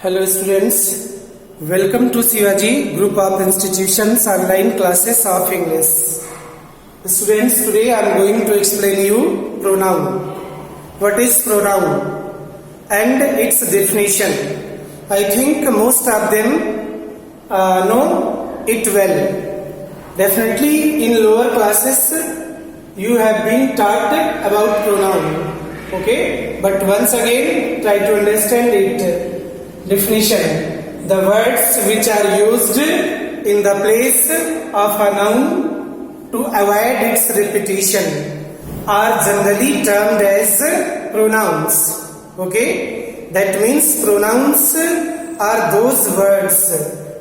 Hello students, welcome to Shivaji Group of Institutions online classes of English. Students, today I am going to explain you pronoun. What is pronoun and its definition? I think most of them know it well. Definitely in lower classes you have been taught about pronoun. Okay, but once again try to understand it. Definition: the words which are used in the place of a noun to avoid its repetition are generally termed as pronouns. Okay, that means pronouns are those words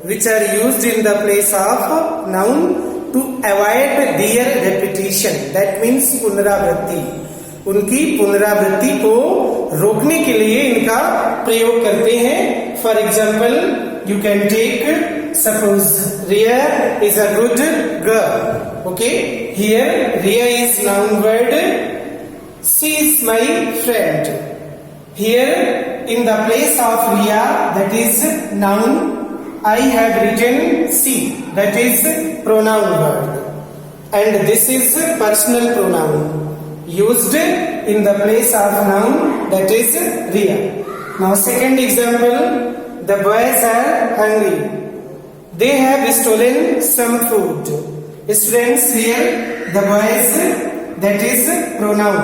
which are used in the place of noun to avoid their repetition. That means पुनरावृत्ति, उनकी पुनरावृत्ति को रोकने के लिए इनका प्रयोग करते हैं. For example you can take suppose Riya is a good girl. Okay, here Riya is noun word, she is my friend. Here in the place of Riya that is noun I have written she, that is pronoun word, and this is personal pronoun used in the place of noun, that is Riya. Now second example, the boys are hungry. They have stolen some food. Students, here the boys, that is pronoun,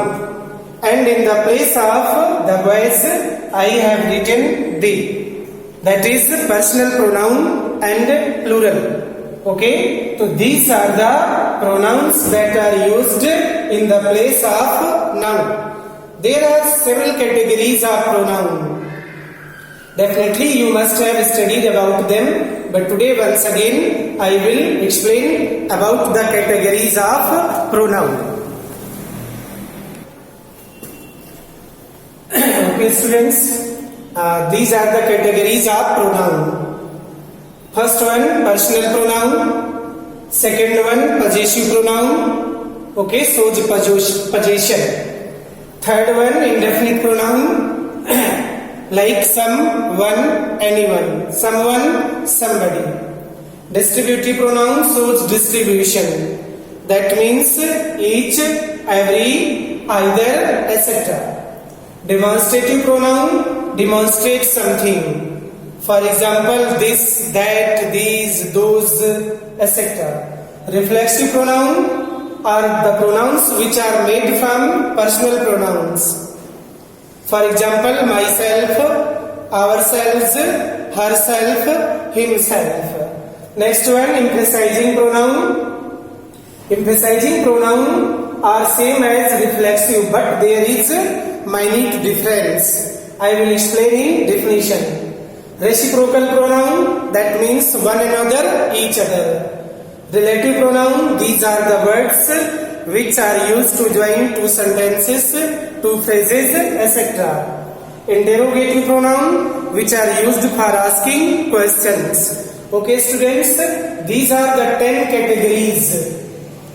and in the place of the boys I have written they, that is personal pronoun and plural. Okay, so these are the pronouns that are used in the place of noun. There are several categories of pronoun. Definitely you must have studied about them, but today once again I will explain about the categories of pronoun. Okay students, these are the categories of pronoun. First one, personal pronoun. Second one, possessive pronoun. Okay, shows possession. Third one, indefinite pronoun. Like someone, anyone, someone, somebody. Distributive pronoun shows distribution. That means each, every, either, etc. Demonstrative pronoun demonstrates something. For example, this, that, these, those, etc. Reflexive pronoun are the pronouns which are made from personal pronouns. For example, myself, ourselves, herself, himself. Next one, emphasizing pronoun. Emphasizing pronoun are same as reflexive, but there is minute difference. I will explain in definition. Reciprocal pronoun, that means one another, each other. Relative pronoun, these are the words which are used to join two sentences, two phrases, etc. Interrogative pronoun, which are used for asking questions. Okay students, these are the 10 categories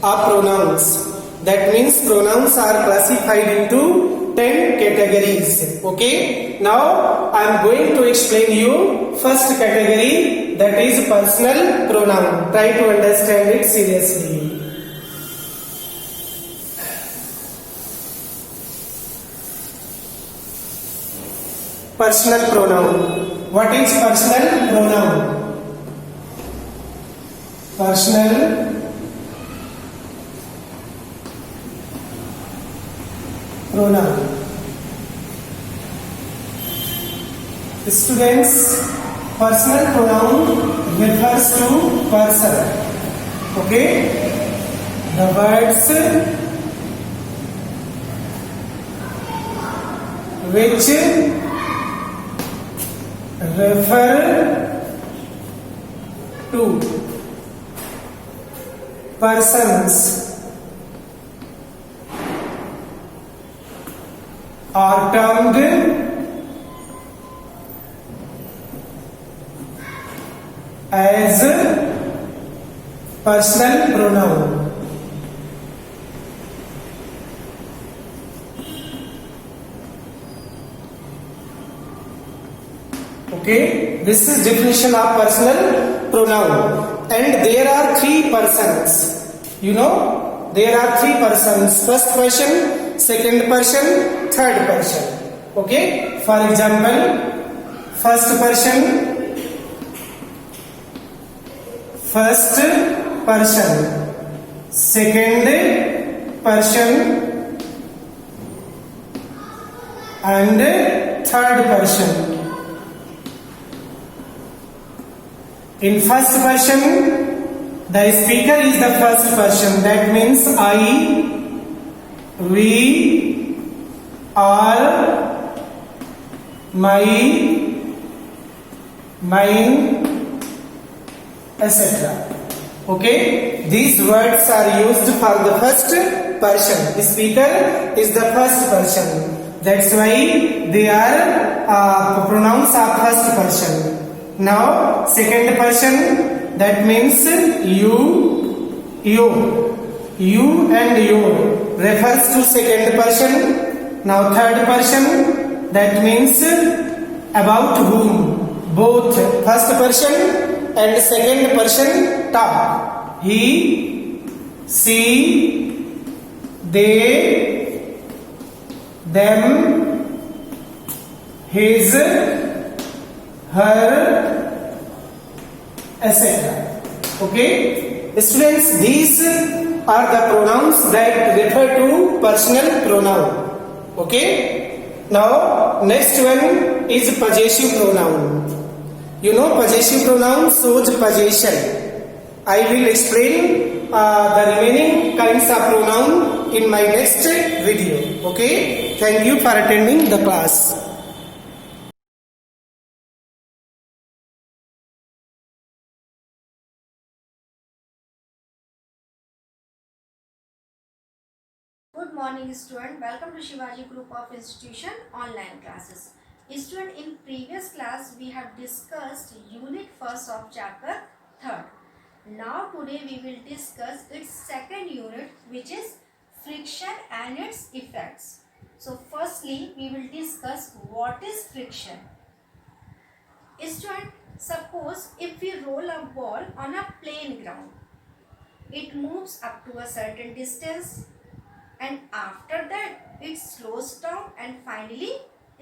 of pronouns. That means pronouns are classified into 10 categories. Okay, now I am going to explain you first category, that is personal pronoun. Try to understand it seriously. Personal pronoun. What is personal pronoun? Personal pronoun. Students, personal pronoun refers to person. Okay, the words which refer to persons are termed as personal pronoun. Okay, this is definition of personal pronoun. And there are three persons. You know, there are three persons. First person, second person, third person. Okay, for example, first person, second person, and third person. In first person, the speaker is the first person. That means I, we, all, my, mine, etc. Okay, these words are used for the first person. The speaker is the first person. That's why they are pronouns of first person. Now, second person, that means you, and your refers to second person. Now, third person, that means about whom both first person and second person talk. He, she, they, them, his, her, etc. Okay, students, these are the pronouns that refer to personal pronoun. Okay, now next one is possessive pronoun. You know, possessive pronoun shows possession. I will explain the remaining kinds of pronoun in my next video. Okay, thank you for attending the class. Good morning student, welcome to Shivaji Group of Institution online classes. Student, in previous class we have discussed unit first of chapter 3rd. Now today we will discuss its second unit, which is friction and its effects. So firstly we will discuss what is friction. Student, suppose if we roll a ball on a plain ground, it moves up to a certain distance, and after that it slows down and finally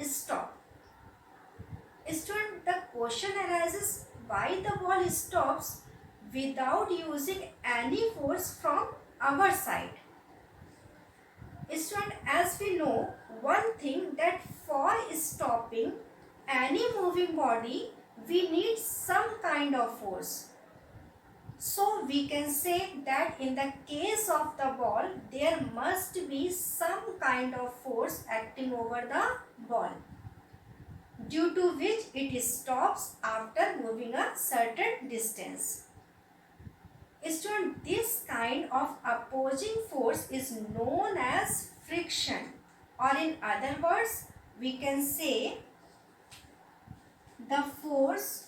stops. Student, the question arises why the ball stops without using any force from our side. Student, as we know, one thing that for stopping any moving body we need some kind of force. So we can say that in the case of the ball, there must be some kind of force acting over the ball, due to which it stops after moving a certain distance. Student, this kind of opposing force is known as friction, or in other words, we can say the force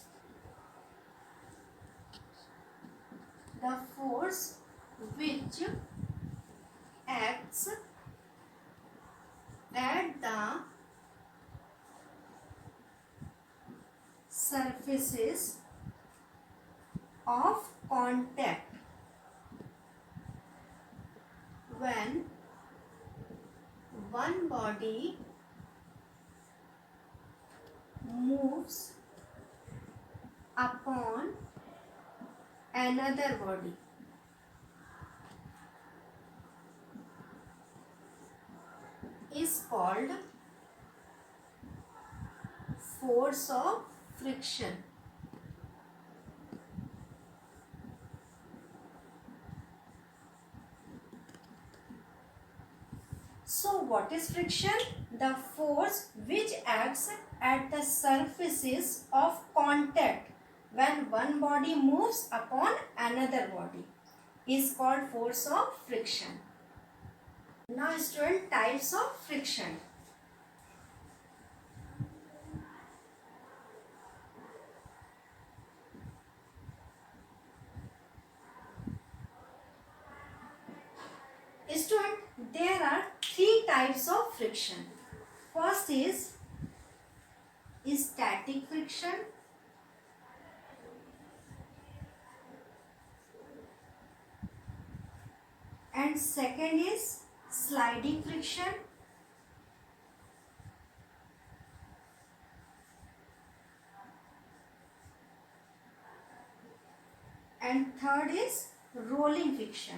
which acts at the surfaces of contact when one body moves upon another body. Is called force of friction. So what is friction? The force which acts at the surfaces of contact when one body moves upon another body is called force of friction. Now student, types of friction. Student, there are three types of friction. First is is static friction. And second is sliding friction. And third is rolling friction.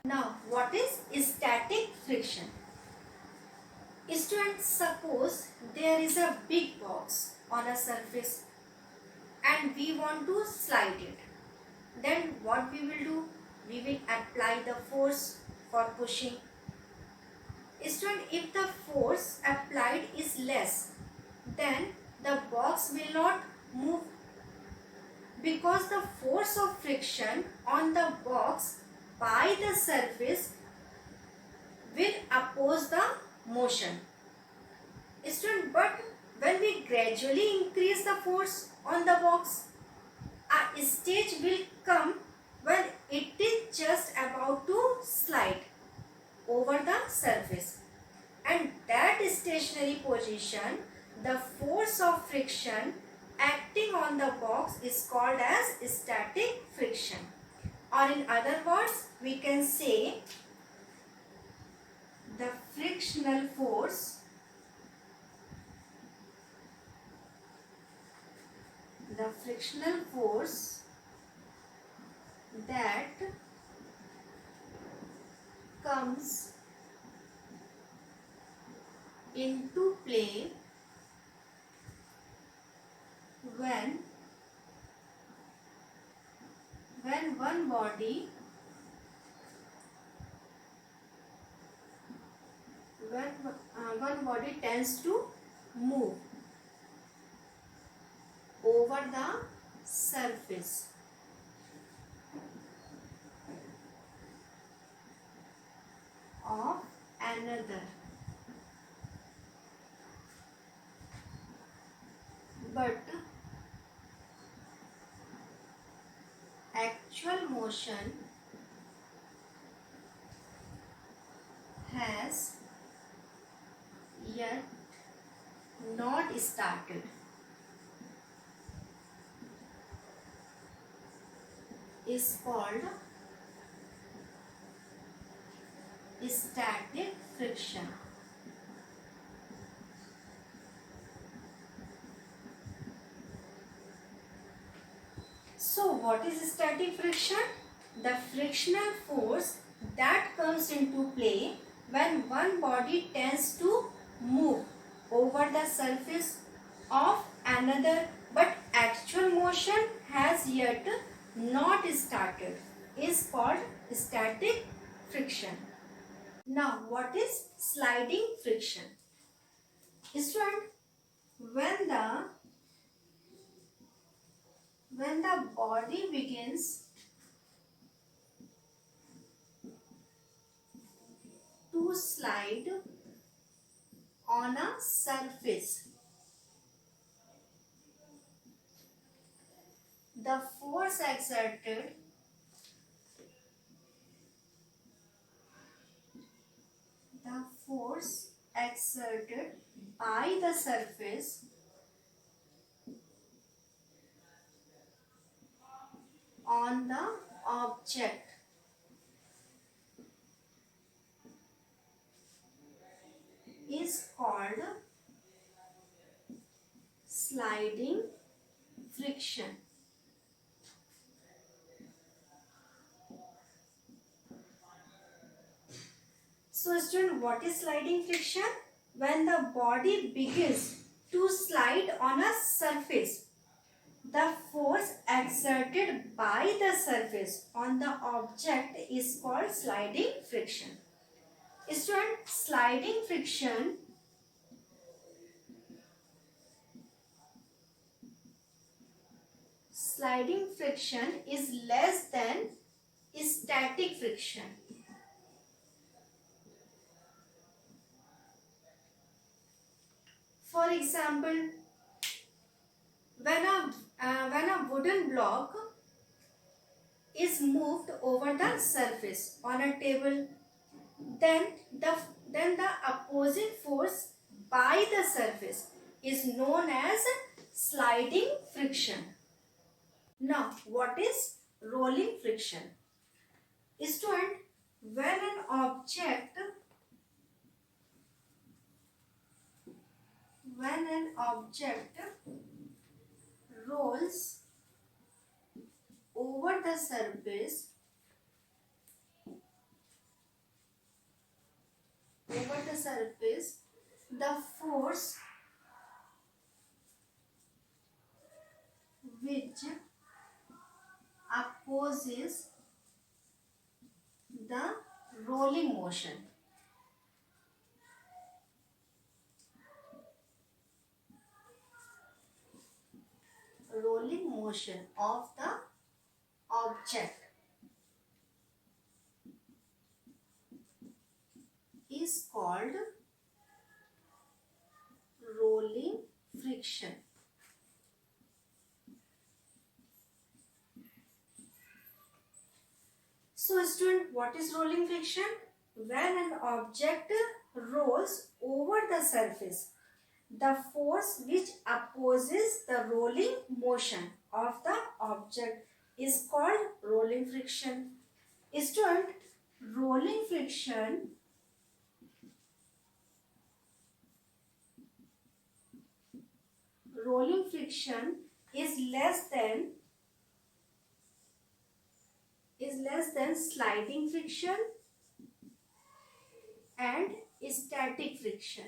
Now, what is static friction? Students, suppose there is a big box on a surface and we want to slide it. Then what we will do? We will apply the force for pushing. Student, if the force applied is less, then the box will not move because the force of friction on the box by the surface will oppose the motion. Student, but when we gradually increase the force on the box, a stage will come when it is just about to slide over the surface, and that stationary position, the force of friction acting on the box is called as static friction, or in other words we can say the frictional force that comes into play when one body tends to move over the surface of another, but actual motion has yet not started, is called static friction. So what is static friction? The frictional force that comes into play when one body tends to move over the surface of another, but actual motion has yet not started, is called static friction. Now, what is sliding friction? Student, when the body begins to slide on a surface, the force exerted by the surface on the object is called sliding friction. So student, what is sliding friction? When the body begins to slide on a surface, the force exerted by the surface on the object is called sliding friction. Student, sliding friction is less than static friction. For example, when a wooden block is moved over the surface on a table, then the then the opposing force by the surface is known as sliding friction. Now, what is rolling friction? Student, when an object rolls over the surface, the force which opposes the rolling motion of the object is called rolling friction. So student, what is rolling friction? When an object rolls over the surface, the force which opposes the rolling motion of the object is called rolling friction. Student, rolling friction is less than sliding friction and static friction.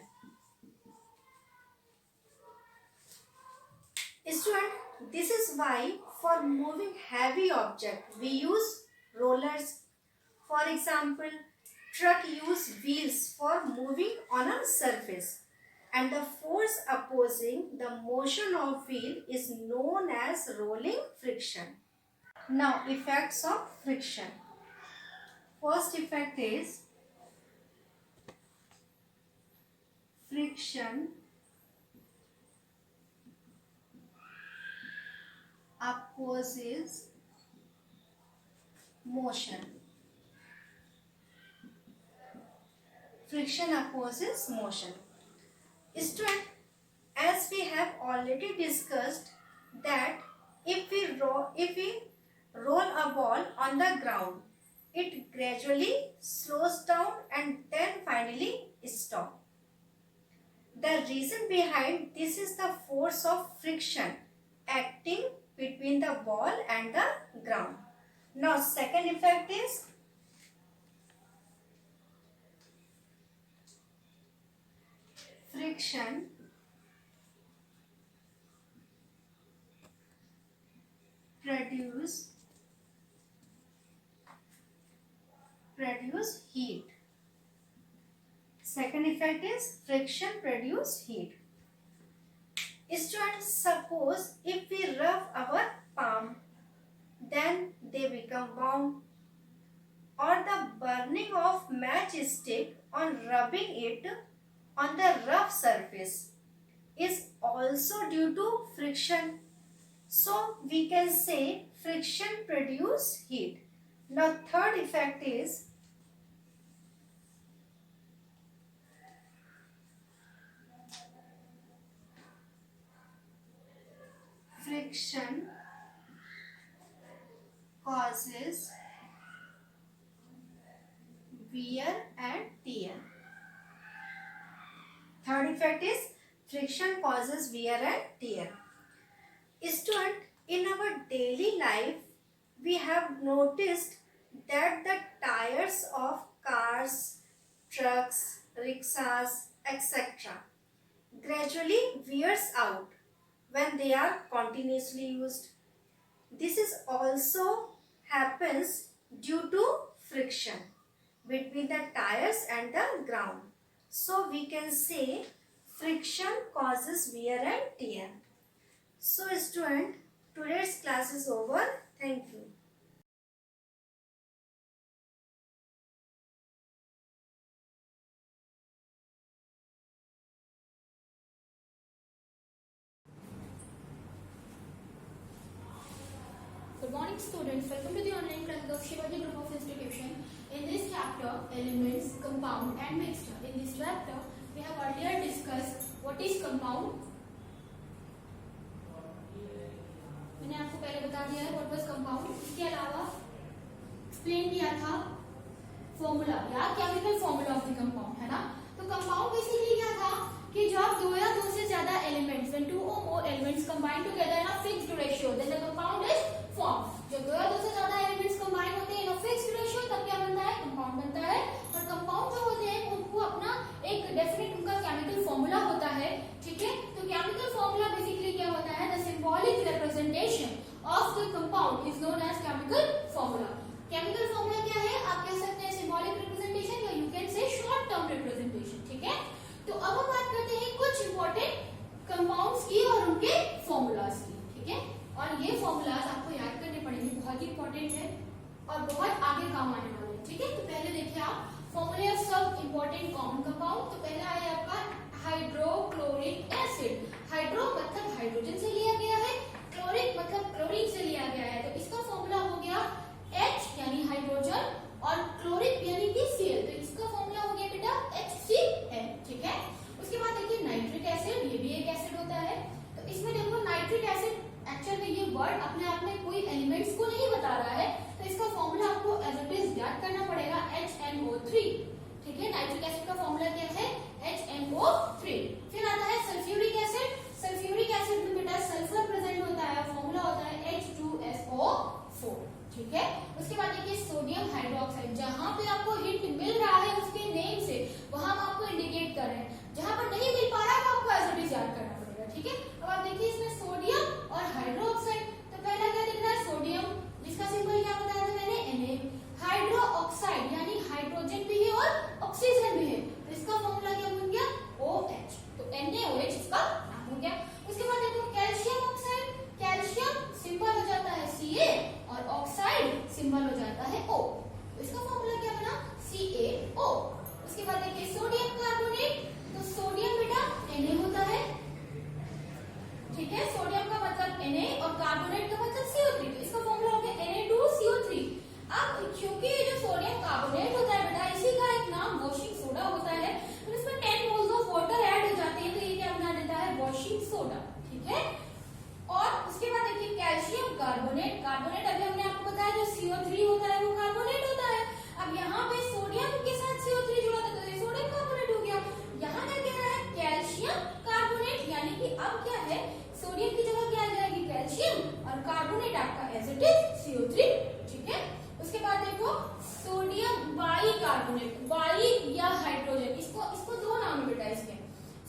Student, this is why for moving heavy object we use rollers. For example, truck use wheels for moving on a surface, and the force opposing the motion of wheel is known as rolling friction. Now, effects of friction. First effect is friction opposes motion. Friction opposes motion. Student, as we have already discussed that if we roll a ball on the ground, it gradually slows down and then finally stops. The reason behind this is the force of friction acting between the ball and the ground. Now, second effect is friction produce heat. Second effect is friction produce heat. Students, suppose if we rub our palm, then they become warm, or the burning of matchstick on rubbing it on the rough surface is also due to friction. So we can say friction produce heat. Now third effect is friction causes wear and tear. Third effect is friction causes wear and tear. Student, in our daily life, we have noticed that the tires of cars, trucks, rickshaws, etc. gradually wears out when they are continuously used. This is also happens due to friction between the tires and the ground. So we can say friction causes wear and tear. So student, today's class is over. Thank you. morning students, welcome to the online class of Shivaji Group of Institution. In this chapter, elements, compound and mixture. In this chapter, we have earlier discussed what is compound. मैंने आपको पहले बता दिया है what was compound. इसके अलावा explain किया था formula या chemical formula of the compound, है ना. तो compound basically क्या था कि जब दो या दो से ज्यादा elements, when two or more elements combine together in a fixed ratio, then the compound is formed. जब दो या दो से ज्यादा elements combine होते हैं in a fixed ratio, तब क्या बनता है? compound बनता है. और compound जो होते हैं उनको अपना एक definite उनका chemical formula होता है, ठीक है. तो chemical formula basically क्या होता है? The symbolic representation of the compound is known as chemical formula. chemical formula क्या है? आप कह सकते हैं symbolic representation या you can say short term representation, ठीक है. तो अब हम बात करते हैं कुछ इंपॉर्टेंट कंपाउंड्स की और उनके फॉर्मूलाज की, ठीक है. और ये फॉर्मूलाज आपको याद करने पड़ेंगे, बहुत ही इंपॉर्टेंट है और बहुत आगे काम आने वाले हैं, ठीक है. तो पहले देखिए आप फॉर्मूले ऑफ सब इंपॉर्टेंट कॉमन कंपाउंड. तो पहला है आपका हाइड्रोक्लोरिक एसिड. हाइड्रो मतलब हाइड्रोजन से लिया गया है, क्लोरिक मतलब क्लोरीन से लिया गया है. तो इसका फॉर्मूला हो गया H यानी हाइड्रोजन और क्लोरिक यानी कि Cl. तो इसका फॉर्मूला हो गया बेटा HCl, ठीक है. उसके बाद देखिए नाइट्रिक एसिड, ये भी एक एसिड होता है. तो इसमें देखो नाइट्रिक एसिड एक्चुअल में ये वर्ड अपने आप में कोई एलिमेंट्स को नहीं बता रहा है, तो इसका फॉर्मूला आपको एज इट इज याद करना पड़ेगा HNO3, ठीक है. नाइट्रिक एसिड का फॉर्मूला क्या है? HNO3. फिर आता है सल्फ्यूरिक एसिड. सल्फ्यूरिक एसिड में बेटा सल्फर प्रेजेंट होता है, फॉर्मूला होता है H2SO4, ठीक है. उसके बाद देखिए सोडियम हाइड्रोक्साइड. जहां पे आपको हिंट मिल रहा है उसके नेम से वहां हम आपको इंडिकेट कर रहे हैं, जहां पर नहीं मिल पा रहा है तो आपको एज इट इज याद करना पड़ेगा, ठीक है. अब आप देखिए इसमें सोडियम और हाइड्रोक्साइड. तो पहला क्या दिख रहा है? सोडियम, जिसका सिंबल क्या बताया था मैंने? Na. हाइड्रोक्साइड यानी हाइड्रोजन भी है और ऑक्सीजन भी है, तो इसका फॉर्मूला क्या बन गया? OH. तो NaOH इसका नाम हो गया. उसके बाद देखो कैल्शियम ऑक्साइड. कैल्शियम सिंबल हो जाता है Ca और ऑक्साइड सिंबल हो जाता है O. तो इसका फॉर्मूला क्या बना? CaO. उसके बाद देखिए सोडियम कार्बोनेट. तो सोडियम बेटा Na होता है, ठीक है. सोडियम का मतलब Na और कार्बोनेट का मतलब CO3. तो इसका फॉर्मूला हो गया Na2CO3. अब क्योंकि ये जो सोडियम कार्बोनेट होता है बेटा, इसी का एक नाम वॉशिंग सोडा होता है, तो इसमें 10 मोल्स ऑफ वाटर ऐड हो जाते हैं, तो ये क्या बना देता है? वॉशिंग सोडा, ठीक है. और उसके बाद देखिए कैल्शियम कार्बोनेट. कार्बोनेट अभी हमने आपको बताया जो CO3 होता है वो कार्बोनेट होता है. अब यहाँ पे सोडियम के साथ CO3 जुड़ा था तो ये सोडियम कार्बोनेट हो गया. यहाँ क्या कह रहा है? कैल्शियम कार्बोनेट, यानी कि अब क्या है? सोडियम की जगह क्या आ जाएगी? कैल्शियम और कार्बोनेट आपका एज इट इज CO3, ठीक है. उसके बाद देखो सोडियम बाइकार्बोनेट. बाई या हाइड्रोजन, इसको दो नाम है बेटा इसके.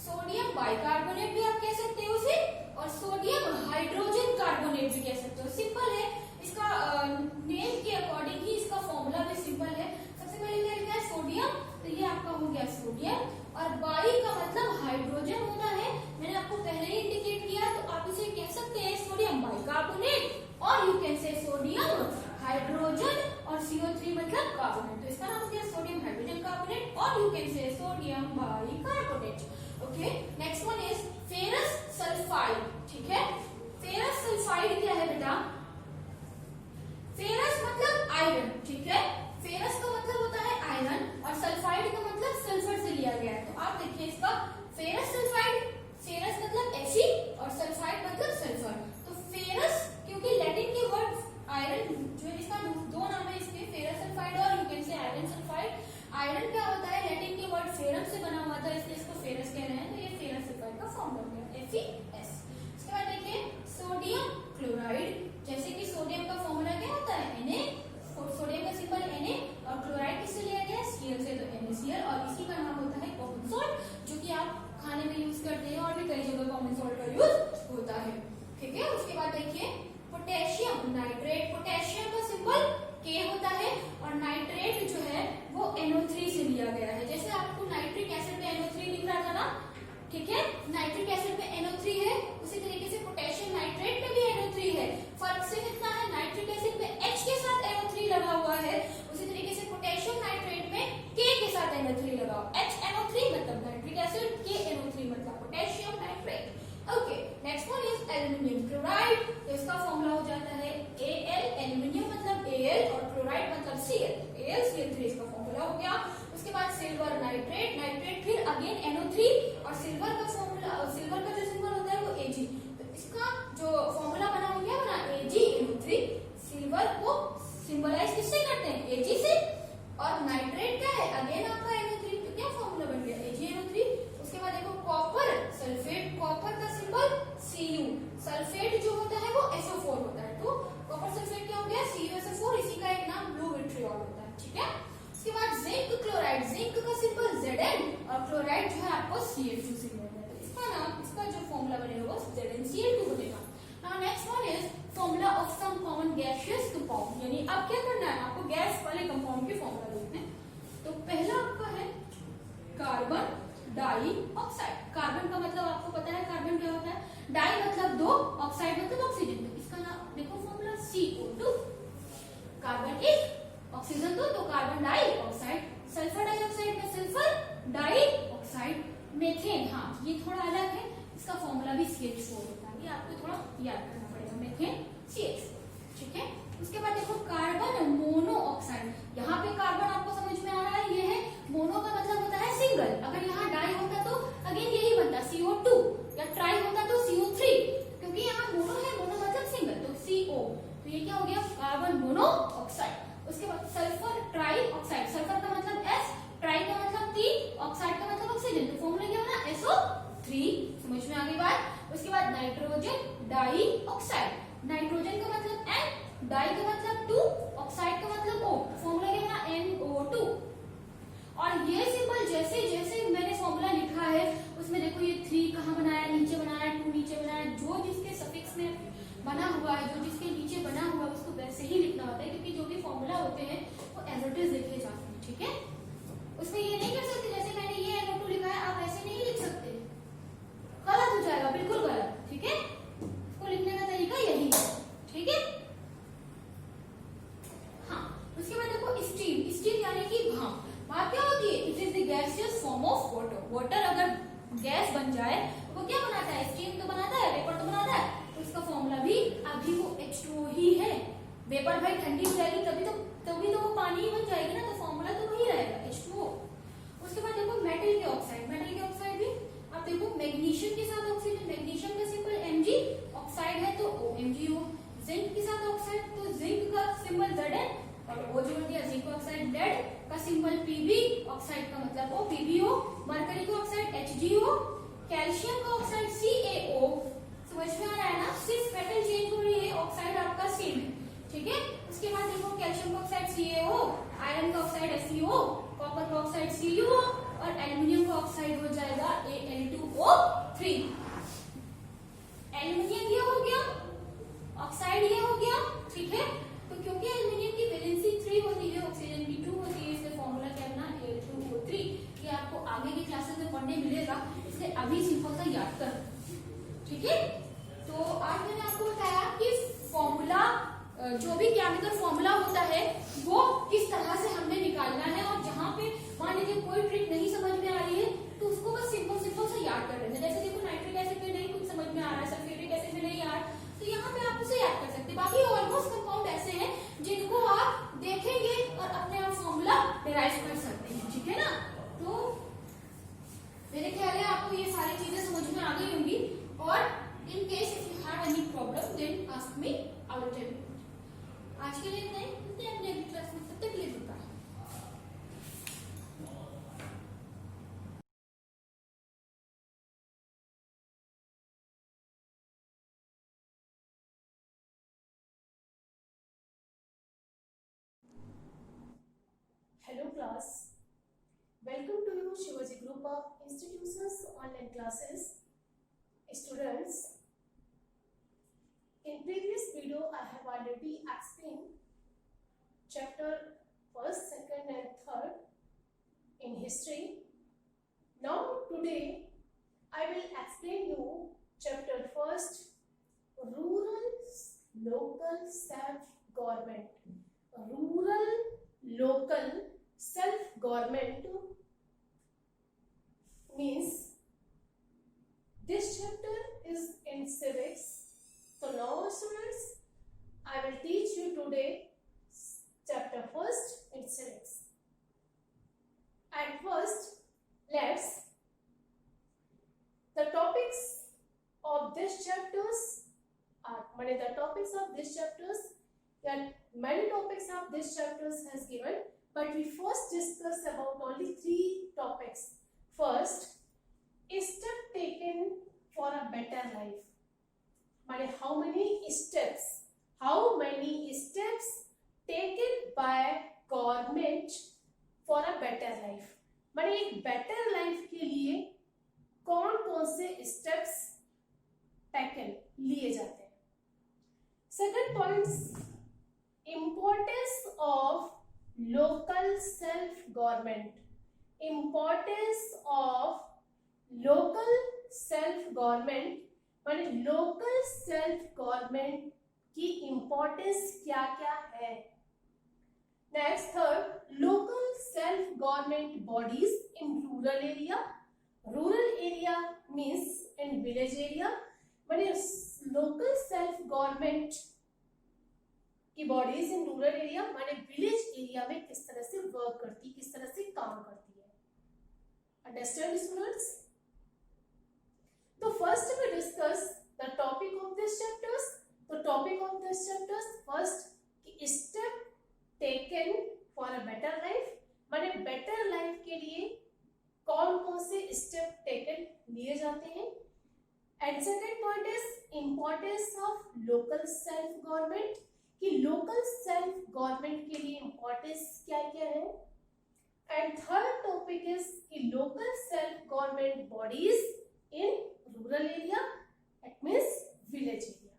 सोडियम बाइकार्बोनेट भी आप कह सकते हो उसे, और सोडियम हाइड्रोजन कार्बोनेट भी कह सकते हो. सिंपल है, इसका नेम के अकॉर्डिंग ही इसका फॉर्मूला भी सिंपल है. सबसे पहले क्या लिखा है? सोडियम, तो ये आपका हो गया सोडियम. और बाई का मतलब हाइड्रोजन होता है, मैंने आपको पहले ही इंडिकेट किया. तो आप इसे कह सकते हैं सोडियम बाइकार्बोनेट और you can say sodium hydrogen और CO3 मतलब कार्बोनेट. तो इसका नाम हो गया सोडियम हाइड्रोजन कार्बोनेट और you can say sodium bicarbonate. Okay. Next one is ferrous sulphide, ठीक है. फेरस सल्फाइड क्या है बेटा? फेरस मतलब आयरन, ठीक है. फेरस का मतलब होता है आयरन और सल्फाइड का मतलब सल्फर से लिया गया है. तो आप देखिए इसका फेरस सल्फाइड, फेरस मतलब Fe और सल्फाइड मतलब सल्फर. तो फेरस क्योंकि लैटिन के वर्ड आयरन जो है, इसका दो नाम है इसके, फेरस सल्फाइड और you can say iron sulphide. Iron क्या होता है? लैटिन के वर्ड फेरस से बना हुआ था, इसलिए इसको फेरस कह रहे हैं. तो ये फेरस सल्फाइड का फॉर्म हो गया FeS. उसके बाद देखिए सोडियम क्लोराइड. जैसे कि सोडियम का फॉर्मूला क्या होता है? Na. सोडियम का सिंबल Na और क्लोराइड किससे लिया गया? Cl से, तो NaCl. और इसी का नाम होता है कॉमन सॉल्ट, जो कि आप खाने में यूज करते हैं और भी कई जगह कॉमन सॉल्ट का यूज होता है, ठीक है. उसके बाद देखिए पोटेशियम नाइट्रेट. पोटेशियम का सिंबल K होता है और नाइट्रेट जो है वो NO3 से लिया गया है. जैसे आपको नाइट्रिक एसिड में NO3 दिख रहा था ना, ठीक है. नाइट्रिक एसिड में NO3 है, उसी तरीके से पोटेशियम नाइट्रेट में भी NO3 है. फर्क सिर्फ इतना है, नाइट्रिक एसिड में H के साथ NO3 लगा हुआ है, उसी तरीके से पोटेशियम नाइट्रेट में K के साथ NO3 लगा हुआ. HNO3 मतलब नाइट्रिक एसिड, KNO3 मतलब potassium nitrate. Okay. Next one is aluminium chloride. तो इसका फॉर्मूला हो जाता है Cl, AlCl3 इसका फॉर्मूला हो गया। उसके बाद सिल्वर नाइट्रेट, नाइट्रेट फिर अगेन NO3 और सिल्वर का फॉर्मूला, सिल्वर का जो सिंबल होता है वो Ag, तो इसका जो फॉर्मूला बना हो गया ना AgNO3। सिल्वर को सिंबलाइज किससे करते हैं, Ag से, और नाइट्रेट क्या है अगेन आपका NO3, तो क्या फॉर्मूला बन गया AgNO3। उसके बाद देखो कॉपर सल्फेट, कॉपर का सिंबल Cu, सल्फेट जो होता है वो SO4 होता है, तो कॉपर सल्फेट क्या हो गया CuSO4, इसी का एक नाम ब्लू विट्रियॉल होता है, ठीक है। उसके बाद जिंक क्लोराइड, जिंक का सिंबल Zn और क्लोराइड जो है आपको Cl2 से मिलता है, तो इसका नाम, इसका जो फॉर्मूला बनेगा वो ZnCl2 बनेगा। Now next one is formula of some common gaseous compound, यानी अब क्या करना है आपको गैस वाले कंपाउंड के फॉर्मूला लिखने हैं। तो पहला आपका है कार्बन डाई ऑक्साइड, कार्बन का मतलब आपको पता है कार्बन क्या होता है, डाई मतलब दो, ऑक्साइड मतलब ऑक्सीजन, तो इसका नाम देखो फॉर्मूला CO2, कार्बन एक ऑक्सीजन दो, तो carbon dioxide. Sulphur dioxide में सल्फर डाई ऑक्साइड। मेथेन, हाँ ये थोड़ा अलग है, इसका फॉर्मूला भी CH4 होता है, ये आपको थोड़ा याद करना पड़ेगा, मेथेन CH4, ठीक है। उसके बाद देखो कार्बन मोनोऑक्साइड, यहाँ पे कार्बन आपको समझ में आ रहा है, ये है मोनो का मतलब होता है सिंगल, अगर यहाँ डाई होता तो अगेन यही बनता CO2, या ट्राई होता तो CO3, क्योंकि यहाँ मोनो है, मोनो मतलब सिंगल, तो CO, तो ये क्या हो गया कार्बन मोनोऑक्साइड। उसके बाद सल्फर ट्राई ऑक्साइड, सल्फर का मतलब S, ट्राई का मतलब 3, ऑक्साइड का मतलब ऑक्सीजन, तो फॉर्मूला क्या बना SO3, समझ में आ गई बात। उसके बाद नाइट्रोजन डाई ऑक्साइड, नाइट्रोजन का मतलब N, डाई का मतलब 2, ऑक्साइड का मतलब O, फॉर्मूला क्या बना NO2। और ये सिंबल जैसे जैसे मैंने फॉर्मूला लिखा है उसमें देखो ये 3 कहाँ बनाया, नीचे बनाया, 2 नीचे बनाया, जो जिसके सफिक्स में बना हुआ है, जो जिसके नीचे बना हुआ है उसको वैसे ही लिखना होता है, क्योंकि जो भी फॉर्मूला होते हैं वो एज इट इज लिखे जाते हैं, ठीक है। उसमें ये नहीं कर सकते जैसे मैंने ये NO2 लिखा है आप ऐसे नहीं लिख सकते, गलत हो जाएगा, बिल्कुल गलत, ठीक है। इसको लिखने का तरीका यही है, ठीक है। हाँ, उसके बाद देखो स्टीम, स्टीम यानी कि भाप, भाप क्या होती है, it is the gaseous form of water, water अगर गैस बन जाए तो वो क्या बनाता है, स्टीम तो बनाता है, वेपर तो बनाता है, तो इसका फॉर्मूला भी अभी वो H2O ही है। वेपर भाई ठंडी हो जाएगी तभी तो वो पानी ही बन जाएगी ना, तो फॉर्मूला तो वही रहेगा H2O। उसके बाद देखो मेटल के ऑक्साइड, मेटल के ऑक्साइड भी आप देखो मैग्नीशियम के साथ ऑक्सीजन, मैग्नीशियम का सिंबल Mg, ऑक्साइड है तो OMgO, जिंक के साथ ऑक्साइड तो जिंक का सिंबल Zn, और वो जो बन गया जिंक ऑक्साइड, लेड का सिंबल Pb, ऑक्साइड का मतलब O PbO, मरकरी का ऑक्साइड HgO, कैल्शियम का ऑक्साइड CaO, समझ में आ रहा है ना, सिर्फ मेटल चेंज हो रही है, ऑक्साइड आपका सेम है, ठीक है। उसके बाद देखो कैल्शियम का ऑक्साइड CaO, आयरन का ऑक्साइड FeO, कॉपर का ऑक्साइड CuO, और एल्युमिनियम का ऑक्साइड हो जाएगा Al2O3। एल्युमिनियम ये हो गया, ऑक्साइड ये हो गया, ठीक है। तो क्योंकि एल्युमिनियम की वैलेंसी 3 होती है, ऑक्सीजन की 2 होती है, इसलिए फॉर्मूला क्या बना Al2O3, ये आपको आगे की क्लासेस में पढ़ने मिलेगा, इसलिए अभी सिंपल सा याद कर, ठीक है। तो आज मैंने आपको बताया कि फॉर्मूला, जो भी केमिकल फॉर्मूला होता है वो किस तरह से हमने निकालना है, और जहाँ पे मान लीजिए कोई ट्रिक नहीं समझ में आ रही है तो उसको बस सिंपल सा याद कर लेना, जैसे देखो नाइट्रिक एसिड में नहीं कुछ समझ में आ रहा है, सल्फ्यूरिक एसिड में नहीं आ रहा, तो यहाँ पे आप उसे याद कर सकते हैं। बाकी ऑलमोस्ट कंपाउंड ऐसे हैं जिनको आप देखेंगे और अपने आप फॉर्मूला डिराइव कर सकते हैं, ठीक है ना। तो मेरे ख्याल है आपको ये सारी चीजें समझ में आ गई होंगी, और in case if you have any problem then ask me, I will tell you. आज के लिए इतना ही, मिलते हैं अपने अगली क्लास में, तब तक के लिए good bye. Hello class, welcome to you Shivaji Group of Institutions online classes. Students, in previous video I have already explained chapter 1st, 2nd and 3rd in history. Now today I will explain you chapter 1st, rural local self-government. Rural local self-government means this chapter is in civics. So now students, I will teach you today chapter 1st, the topics of this chapters, many topics of this chapters has given, but we first discuss about only 3 topics. First, step taken for a better life. माने how many steps taken by government for a better life. माने एक better life के लिए कौन कौन से steps taken लिए जाते हैं. Second point, importance of local self government. Importance of local self government माने local self government की importance क्या क्या है. Next, third, local self government bodies in rural area. Rural area means in village area. माने local self government की bodies in rural area माने village area में किस तरह से work करती, किस तरह से काम करती है. Understand, students? So first we discuss the topic of this chapters. The topic of this chapters first, step taken for a better life. माने better life के लिए कौन कौन से step taken लिए जाते हैं. And second point is importance of local self government. कि local self government के लिए importance क्या क्या है. And third topic is कि local self government bodies in rural area, it means village area.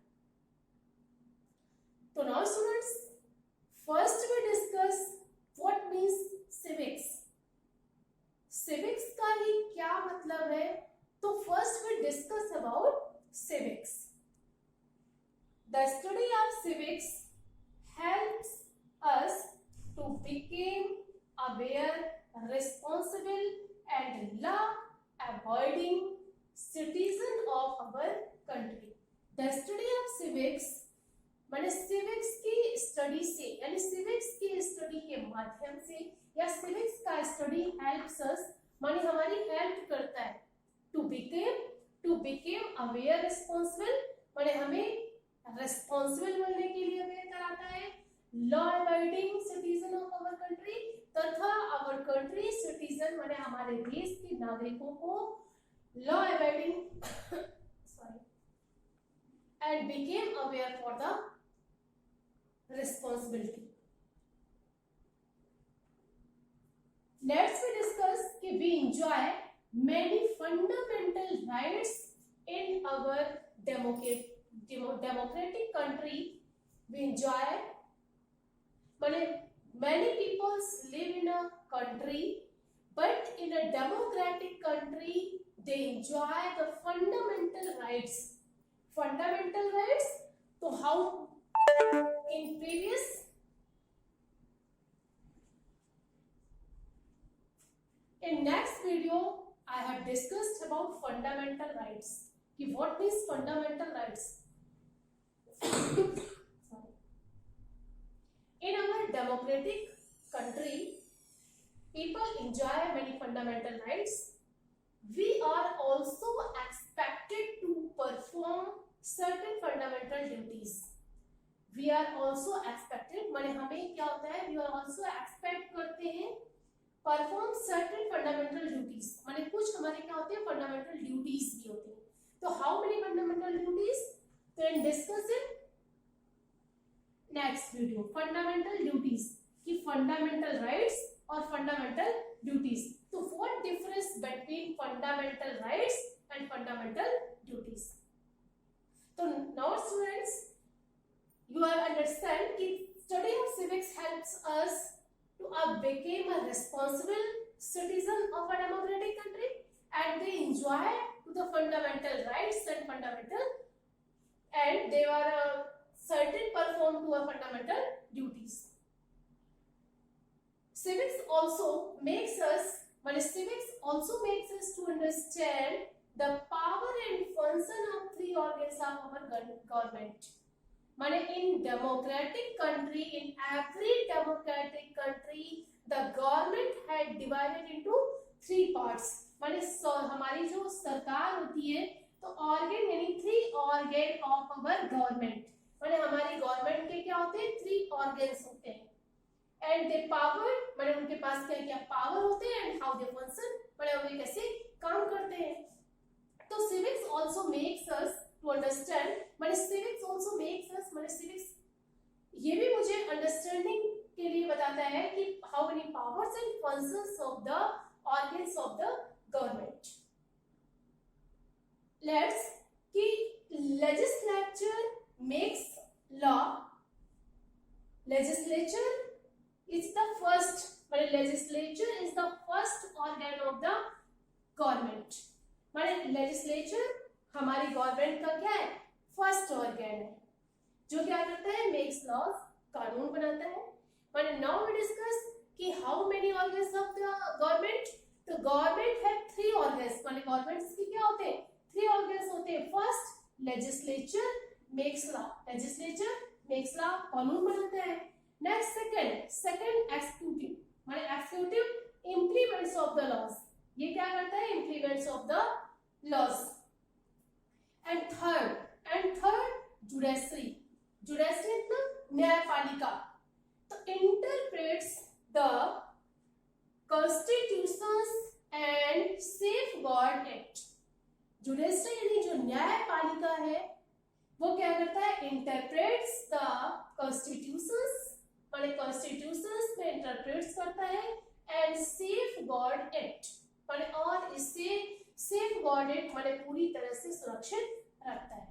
So now students, first we discuss what means civics. Civics का ही क्या मतलब है. तो first we discuss about civics. The study of civics helps us to become aware, responsible and law-abiding citizen of our country. The study of civics माने civics की study से यानी civics की study के माध्यम से या civics का study helps us माने हमारी help करता है to become aware, responsible माने हमें responsible बनने के लिए aware कराता है, law abiding citizen of our country तथा our country citizen माने हमारे देश के नागरिकों को law abiding and became aware for the responsibility. Let's we discuss कि we enjoy many fundamental rights in our democratic country. We enjoy many people live in a country, but in a democratic country they enjoy the fundamental rights. Fundamental rights. So how in next video I have discussed about fundamental rights. कि what means fundamental rights? In our democratic country, people enjoy many fundamental rights. We are also expected to perform certain fundamental duties. We are also expected माने हमें क्या होता है, we are also expect करते हैं perform certain fundamental duties. माने कुछ हमारे क्या होते हैं fundamental duties भी होते हैं. तो how many fundamental duties? तो in discuss it next video. Fundamental duties कि fundamental rights और fundamental duties. So what difference between fundamental rights and fundamental duties? So now students, you are understand कि study of civics helps us to become a responsible citizen of a democratic country, and they enjoy the fundamental rights and they are certain perform to a fundamental duties. Civics also makes us to understand the power and function of 3 organs of our government. माने in democratic country, in every democratic country, the government had divided into 3 parts. माने हमारी जो सरकार होती है तो organ यानी 3 organ of our government. And they power मैंने उनके पास क्या क्या पावर होते हैं एंड हाउ दे फंक्शन मैंने वे कैसे काम करते हैं. तो civics also makes us to understand मैंने civics also makes us मैंने civics ये भी मुझे अंडरस्टैंडिंग के लिए बताता है कि how many powers and functions of the organs of the government. Let's कि legislature makes law. Legislature is the first मैंने legislature is the first organ of the government. मैंने लेजिस्लेचर हमारी गवर्नमेंट का क्या है फर्स्ट ऑर्गन है जो क्या करता है मेक्स लॉज कानून बनाता है. मैंने नाउ वी डिस्कस कि how many organs of the government. तो गवर्नमेंट है 3 ऑर्गन्स. मैंने गवर्नमेंट्स के क्या होते हैं 3 ऑर्गन्स होते हैं. First legislature makes law. Legislature makes law कानून बनाता है. नेक्स्ट सेकंड एक्जीक्यूटिव मैंने executive implements of the laws. ये क्या करता है implements of the laws. And third judiciary. Judiciary मतलब न्यायपालिका. तो interprets the constitutions and safeguard act. Judiciary यानी जो न्यायपालिका है वो क्या करता है इंटरप्रेट्स द कॉन्स्टिट्यूशंस माने कॉन्स्टिट्यूशंस में इंटरप्रेट्स करता है एंड सेफगार्ड एक्ट माने और इससे सेफगार्ड एक्ट माने पूरी तरह से सुरक्षित रखता है.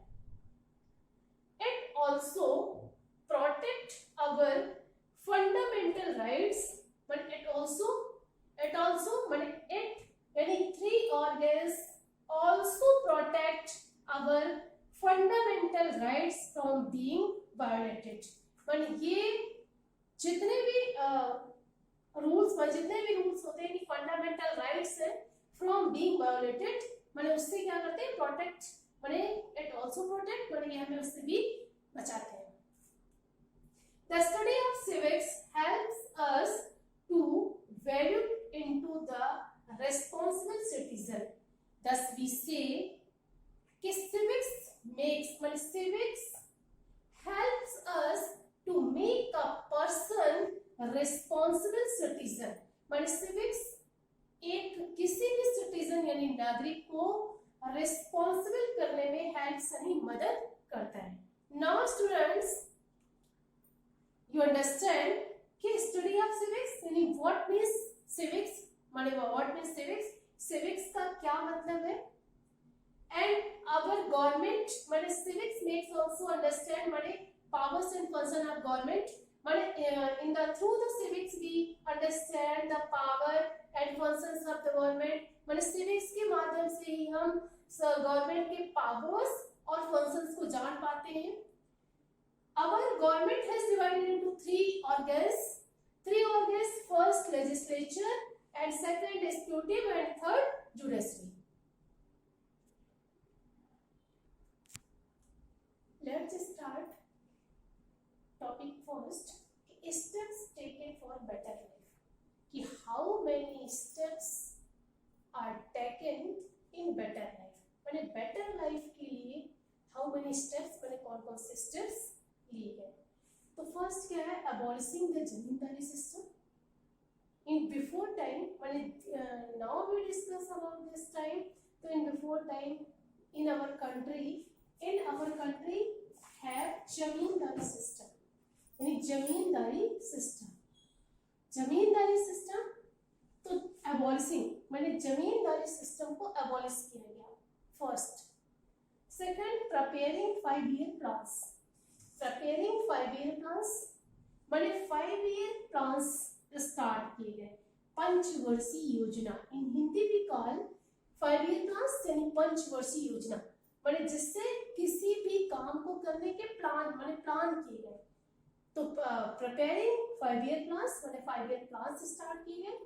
It also protect our fundamental rights but it also माने इट यानी 3 organs also protect our fundamental rights from being violated. माने ये जितने भी रूल्स होते हैं फंडामेंटल राइट्स है फ्रॉम बीइंग वायोलेटेड माने उससे क्या करते हैं प्रोटेक्ट माने इट आल्सो प्रोटेक्ट माने ये हमें उससे भी बचाते हैं. The study of civics helps us to value into the responsible citizen. thus we say कि civics helps us to make a person responsible citizen. माने civics एक किसी भी सिटीजन यानी नागरिक को रिस्पॉन्सिबल करने में हेल्प यानी मदद करता है. नाउ स्टूडेंट्स यू अंडरस्टैंड कि स्टडी ऑफ सिविक्स यानी व्हाट मींस सिविक्स माने व्हाट मींस सिविक्स का क्या मतलब है. एंड our government माने civics makes also understand माने powers and function of government माने in the through the civics we understand the power and functions of the government. माने civics के माध्यम से ही हम गवर्नमेंट के पावर्स और फंक्शंस को जान पाते हैं. our government has divided into 3 organs. First legislature and second executive and third judiciary. Let's start topic first. Steps taken for better life. कि how many steps are taken in better life. मैंने better life के लिए how many steps मैंने कौन-कौन से steps लिए हैं. तो first क्या है abolishing the zamindari system. In before time मैंने now we discuss about this time. तो in before time in our country have zamindari system यानी जमींदारी सिस्टम तो एबॉलिशिंग मैंने जमींदारी सिस्टम को एबॉलिश किया गया. First. Second preparing 5-year plans. मैंने 5-year plans start किए गए. पंचवर्षीय योजना इन हिंदी भी कॉल 5-year plans यानी पंचवर्षीय योजना मैंने जिससे किसी भी काम को करने के प्लान किए गए. तो प्रिपेयरिंग 5-year plans मैंने 5-year plans स्टार्ट किए गए.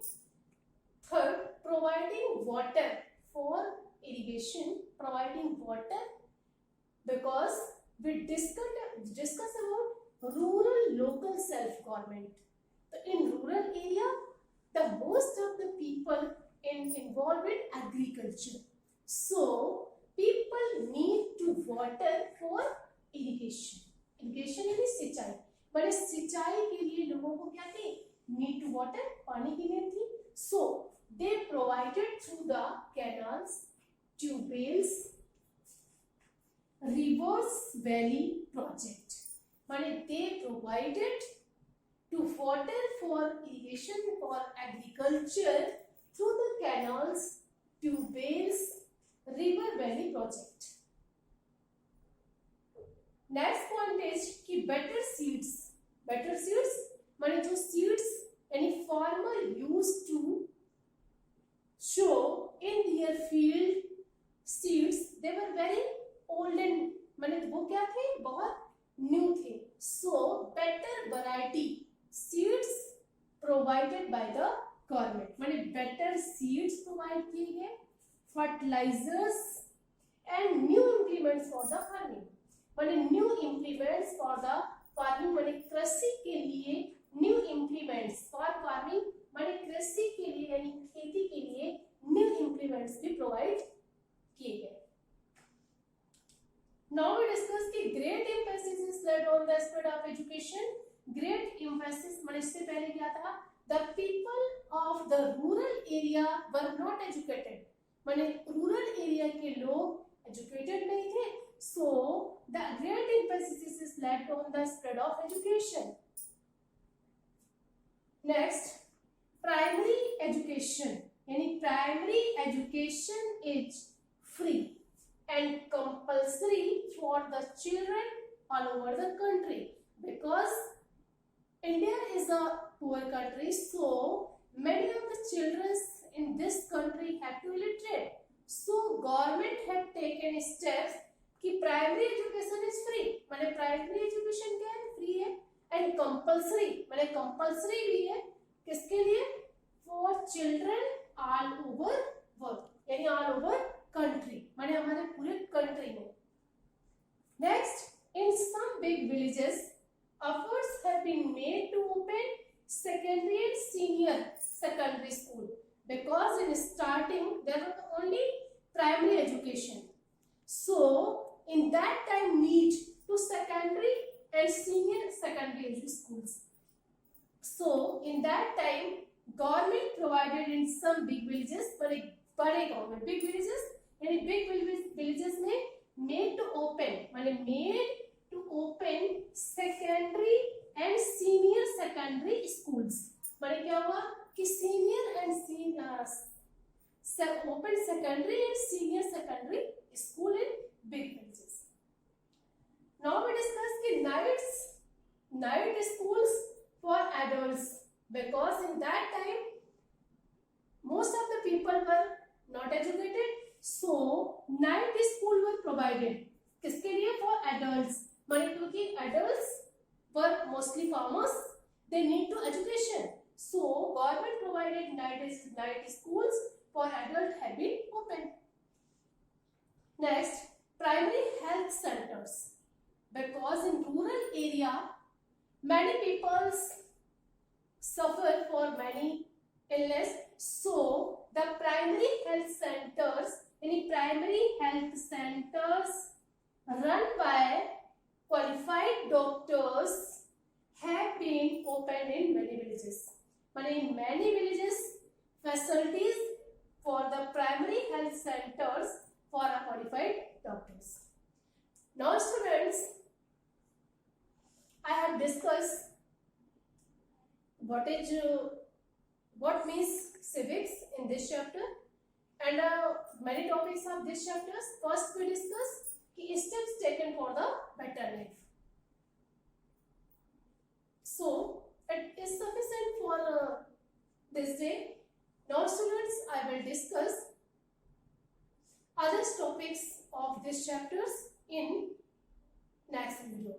Third. Providing water for irrigation. Because we discuss about rural local self government. तो in rural area the most of the people involved in agriculture. So people need to water for irrigation. यानी सिंचाई. बड़े सिंचाई के लिए लोगों को क्या चाहिए नीड टू वाटर, पानी की नीड थी. So they provided through the canals, tubewells, rivers valley project. माने they provided to water for irrigation for agriculture through the canals, tubewells, river valley project. Next point is कि better seeds माने जो seeds any farmer used to show in their field seeds, they were very old and माने वो क्या थे, बहुत new थे. So better variety seeds provided by the government, माने better seeds provide किए गए, fertilizers and new implements for the farming, माने new implements for the farming माने कृषि के लिए new implements for farming माने कृषि के लिए यानी खेती के लिए new implements भी provide किए गए. Now we discuss कि great emphasis is laid on the spread of education. Great emphasis माने इससे पहले क्या था, the people of the rural area were not educated, माने rural area के लोग educated नहीं थे. So the great emphasis is laid on the spread of education. Next, primary education यानी primary education is free and compulsory for the children all over the country because India is a poor country, so many of the children in this country have to illiterate. So government have taken steps कि primary education is free, माने primary education क्या है, free है, and compulsory माने compulsory भी है, किसके लिए, for children all over world यानी all over country माने हमारे पूरे country में. Next, in some big villages efforts have been made to open secondary and senior secondary school because in starting there was only primary education. So in that time need to secondary and senior secondary schools. So in that time government provided in some big villages, बड़े government big villages यानी big villages में made to open माने made to open secondary and senior secondary schools. माने क्या हुआ कि senior and open secondary and senior secondary school in big villages. Now we discuss कि night schools for adults because in that time most of the people were not educated, so night school were provided. किसके लिए, for adults माने क्योंकि adults were mostly farmers, they need to education, so government provided night schools for adult have been opened. Next, primary health centers because in rural area many people suffer for many illness, so the primary health centers any primary health centers run by qualified doctors have been opened in many villages. माने in many villages facilities for the primary health centers for qualified doctors. Now students, I have discussed what means civics in this chapter and many topics of this chapter. First we discuss steps taken for the better life. So it is sufficient for this day. Now students, I will discuss other topics of these chapters in next video.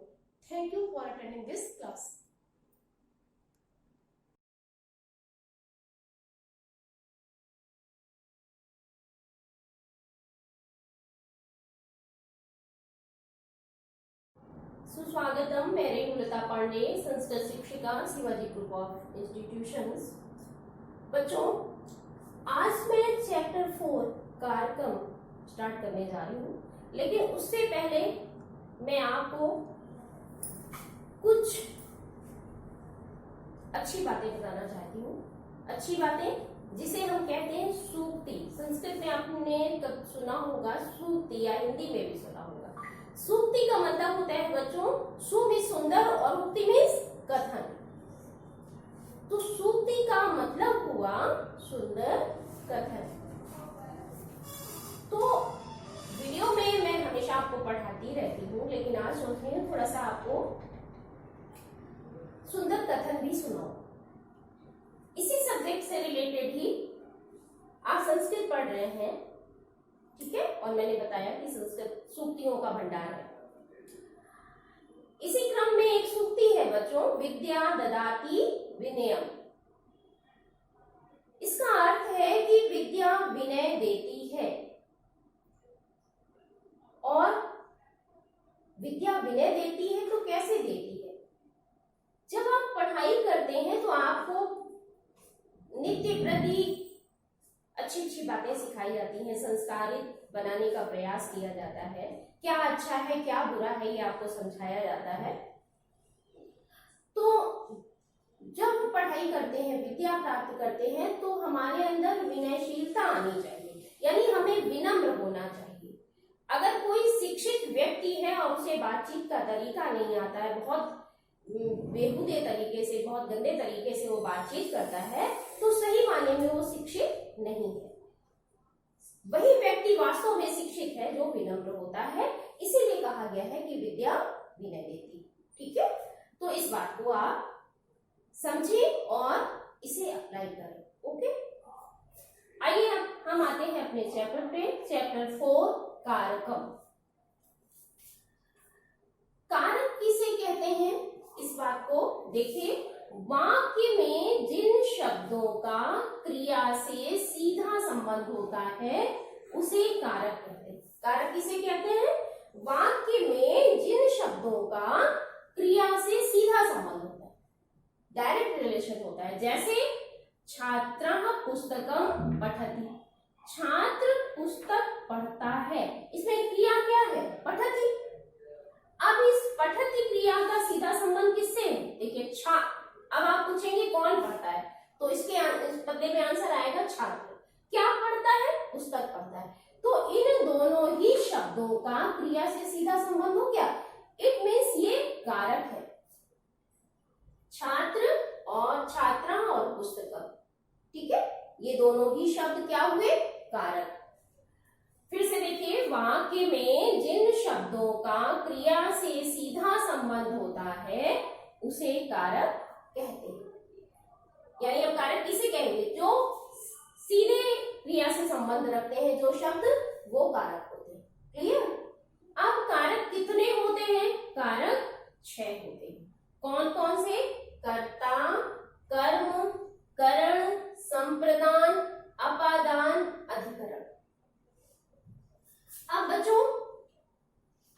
Thank you for attending this class. सुस्वागतम। मैं रेणुलता पांडे, संस्कृत शिक्षिका, Shivaji group of institutions. बच्चों, आज मैं chapter 4 कार्यक्रम start करने जा रही हूँ, लेकिन उससे पहले मैं आपको कुछ अच्छी बातें बताना चाहती हूँ। अच्छी बातें जिसे हम कहते हैं सूक्ति। संस्कृत में आपने कब सुना होगा सूक्ति, या हिंदी में भी सुना होगा। सूक्ति का मतलब होता है बच्चों, सु में सुंदर और उक्ति में कथन। तो सूक्ति का मतलब हुआ सुंदर कथन। तो वीडियो में मैं हमेशा आपको पढ़ाती रहती हूँ, लेकिन आज सोच रही हूँ थोड़ा सा आपको सुंदर कथन भी सुनाओ। इसी सब्जेक्ट से रिलेटेड ही आप संस्कृत पढ़ रहे हैं, ठीक है। और मैंने बताया कि संस्कृत सूक्तियों का भंडार है। इसी क्रम में एक सूक्ति है बच्चों, विद्या ददाति विनयम। इसका अर्थ है कि विद्या विनय देती है। और विद्या विनय देती है तो कैसे देती है? जब आप पढ़ाई करते हैं तो आपको नित्य प्रति अच्छी अच्छी बातें सिखाई जाती हैं, संस्कारित बनाने का प्रयास किया जाता है। क्या अच्छा है क्या बुरा है ये आपको समझाया जाता है। तो जब पढ़ाई करते हैं, विद्या प्राप्त करते हैं, तो हमारे अंदर विनयशीलता आनी चाहिए, यानी हमें विनम्र होना चाहिए। अगर कोई शिक्षित व्यक्ति है और उसे बातचीत का तरीका नहीं आता है, बहुत बेहुदे तरीके से, बहुत गंदे तरीके से वो बातचीत करता है, तो सही मायने में वो शिक्षित नहीं है। वही व्यक्ति वास्तव में शिक्षित है जो विनम्र होता है। इसीलिए कहा गया है कि विद्या विनय देती। ठीक है, तो इस बात को आप समझें और इसे अप्लाई करें। ओके, आइए अब हम आते हैं अपने चैप्टर पे, चैप्टर 4 कारकम। कारक किसे कहते हैं इस बात को देखिए। वाक्य में जिन शब्दों का क्रिया से सीधा संबंध होता है उसे कारक कहते हैं। कारक किसे कहते हैं? वाक्य में जिन शब्दों का क्रिया से सीधा संबंध होता है, डायरेक्ट रिलेशन होता है। जैसे छात्रः पुस्तकं पठति, छात्र पुस्तक पढ़ता है, इसमें क्रिया क्या है? पठति। अब इस पठति क्रिया का सीधा संबंध किससे है? देखिए अब आप पूछेंगे कौन पढ़ता है, तो इसके इस पद्य में आंसर आएगा छात्र। क्या पढ़ता है? पुस्तक पढ़ता है। तो इन दोनों ही शब्दों का क्रिया से सीधा संबंध हो गया। इट मीन्स ये कारक है, छात्र और छात्रा और पुस्तक। ठीक है, ये दोनों ही शब्द क्या हुए? कारक। फिर से देखिए, वाक्य में जिन शब्दों का क्रिया से सीधा संबंध होता है उसे कारक कहते हैं। यानी हम कारक किसे कहेंगे? जो सीधे क्रिया से संबंध रखते हैं जो शब्द, वो कारक होते हैं। क्लियर? अब कारक कितने होते हैं? कारक 6 होते हैं। कौन कौन से? कर्ता, कर्म, करण, संप्रदान, अपादान, अधिकरण। अब बच्चों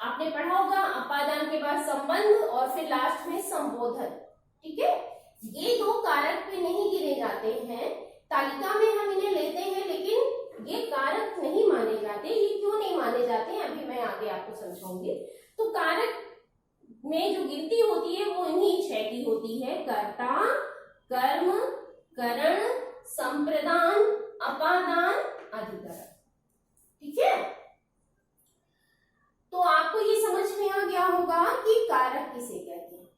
आपने पढ़ा होगा अपादान के बाद संबंध और फिर लास्ट में संबोधन। ठीक है, ये 2 कारक पे नहीं गिने जाते हैं, तालिका में हम इन्हें लेते हैं, लेकिन ये कारक नहीं माने जाते। ये क्यों नहीं माने जाते हैं अभी मैं आगे आपको समझाऊंगी। तो कारक में जो गिनती होती है वो इन्हीं 6 की होती है। कर्ता, कर्म, करण, संप्रदान, अपादान, अधिकरण। ठीक है, तो आपको ये समझ में आ गया होगा कि कारक किसे कहते हैं।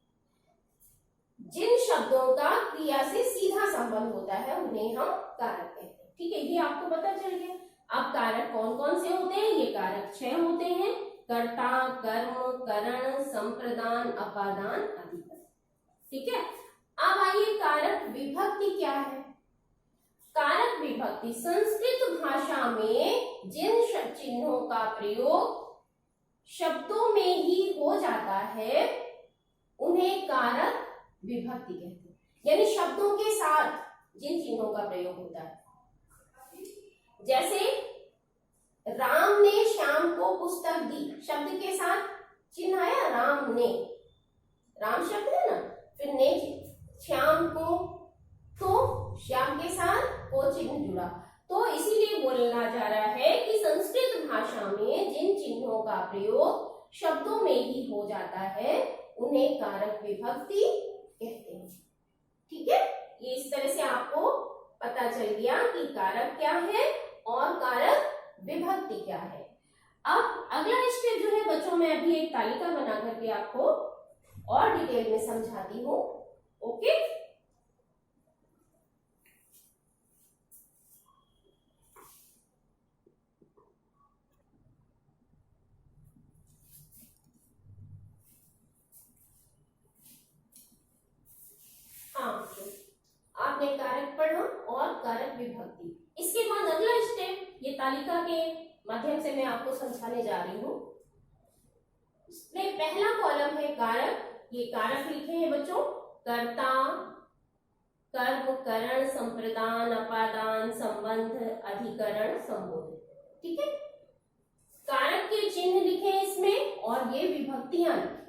जिन शब्दों का क्रिया से सीधा संबंध होता है उन्हें हम कारक कहते हैं। ठीक है, ये आपको पता चल गया। अब कारक कौन कौन से होते हैं? ये कारक 6 होते हैं। कर्ता, कर्म, करण, संप्रदान, अपादान, अधिकरण। ठीक है, अब आइए कारक विभक्ति क्या है। कारक विभक्ति संस्कृत भाषा में जिन चिन्हों का प्रयोग शब्दों में ही हो जाता है उन्हें कारक विभक्ति कहते हैं। यानी शब्दों के साथ जिन चिन्हों का प्रयोग होता है। जैसे राम ने श्याम को पुस्तक दी, शब्द के साथ चिन्ह आया राम ने, राम शब्द है ना, फिर ने श्याम को, तो श्याम के साथ को चिन्ह जुड़ा। तो इसीलिए बोलना जा रहा है कि संस्कृत भाषा में जिन चिन्हों का प्रयोग शब्दों में ही हो जाता है उन्हें कारक विभक्ति कहते हैं। ठीक है, ये इस तरह से आपको पता चल गया कि कारक क्या है और कारक विभक्ति क्या है। अब अगला स्टेप जो है बच्चों, मैं अभी एक तालिका बना करके आपको और डिटेल में समझाती हूँ। ओके, हाँ, आपने कारक पढ़ा और कारक विभक्ति। इसके बाद अगला स्टेप ये तालिका के माध्यम से मैं आपको समझाने जा रही हूँ। इसमें पहला कॉलम है कारक। ये कारक लिखे हैं बच्चों, कर्ता, कर्म, करण, संप्रदान, अपादान, संबंध, अधिकरण, संबोधन। ठीक है, कारक के चिन्ह लिखे हैं इसमें और ये विभक्तियां लिखी।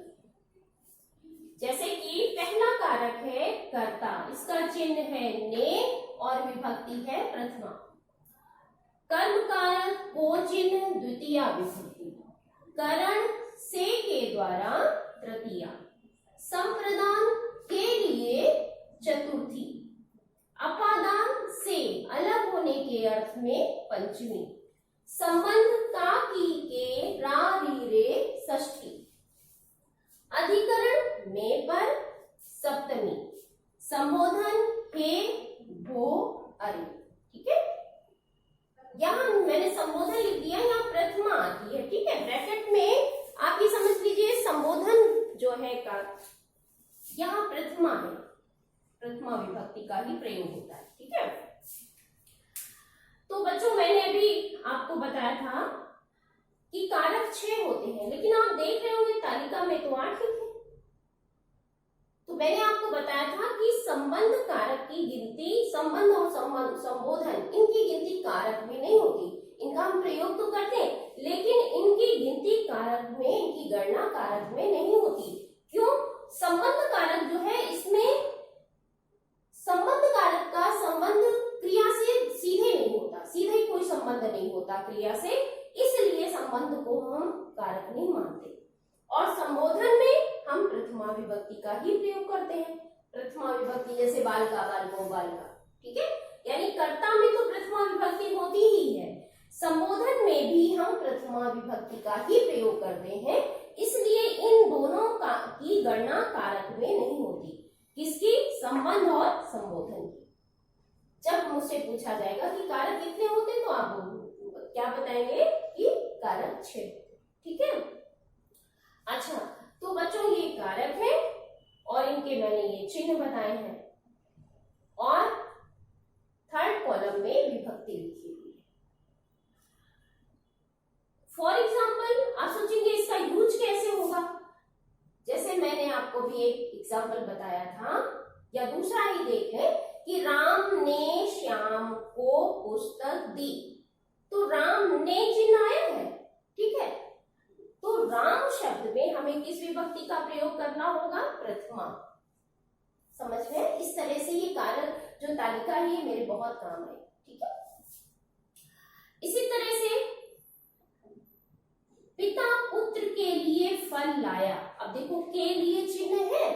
जैसे कि पहला कारक है कर्ता, इसका चिन्ह है ने और विभक्ति है प्रथमा। कर्म कारक को चिन्ह द्वितीया विभक्ति, करण से के द्वारा तृतीया, संप्रदान के लिए चतुर्थी, अपादान से अलग होने के अर्थ में पंचमी, संबंध का की के रा री रे षष्ठी, अधिकरण में पर सप्तमी, संबोधन हे भो अरे। ठीक है, यहाँ मैंने संबोधन लिख दिया, यहाँ प्रथमा आती है। ठीक है, ब्रैकेट में आप ये समझ लीजिए संबोधन जो है का यहाँ प्रथमा है, प्रथमा विभक्ति का ही प्रयोग होता है। ठीक है, तो बच्चों मैंने अभी आपको बताया था कि कारक 6 होते हैं, लेकिन आप देख रहे होंगे तालिका में तो 8 लिखे। तो मैंने आपको बताया था कि संबंध कारक की गिनती, संबंध और संबोधन इनकी गिनती कारक में नहीं होती। इनका हम प्रयोग तो करते हैं, लेकिन इनकी गिनती कारक में, इनकी गणना कारक में नहीं होती। क्यों? संबंध कारक जो है, इसमें संबंध कारक का संबंध क्रिया से सीधे नहीं होता, सीधे कोई संबंध नहीं होता क्रिया से, इसलिए संबंध को हम कारक नहीं मानते। और संबोधन में हम प्रथमा विभक्ति का ही प्रयोग करते हैं। प्रथमा विभक्ति जैसे बालका, बालको, बालिका। ठीक है, यानी कर्ता में तो प्रथमा विभक्ति होती ही है, संबोधन में भी हम प्रथमा विभक्ति का ही प्रयोग करते हैं, इसलिए इन दोनों की गणना कारक में नहीं होती। किसकी? संबंध और संबोधन की। जब मुझसे पूछा जाएगा कि कारक कितने होते, तो आप क्या बताएंगे कि कारक 6। ठीक है, अच्छा, तो बच्चों ये कारक है और इनके मैंने ये चिन्ह बताए हैं, और थर्ड कॉलम में विभक्ति लिखी हुई है। फॉर एग्जाम्पल आप सोचेंगे इसका यूज कैसे होगा। जैसे मैंने आपको भी एक एग्जाम्पल बताया था, या दूसरा ही देख लें कि राम ने श्याम को पुस्तक दी। तो राम ने चिन्ह आया है। ठीक है, तो राम शब्द में हमें किस विभक्ति का प्रयोग करना होगा? प्रथमा। समझ में? इस तरह से ये कारक जो तालिका है ये मेरे बहुत काम है। ठीक है, इसी तरह से पिता पुत्र के लिए फल लाया। अब देखो के लिए चिन्ह है,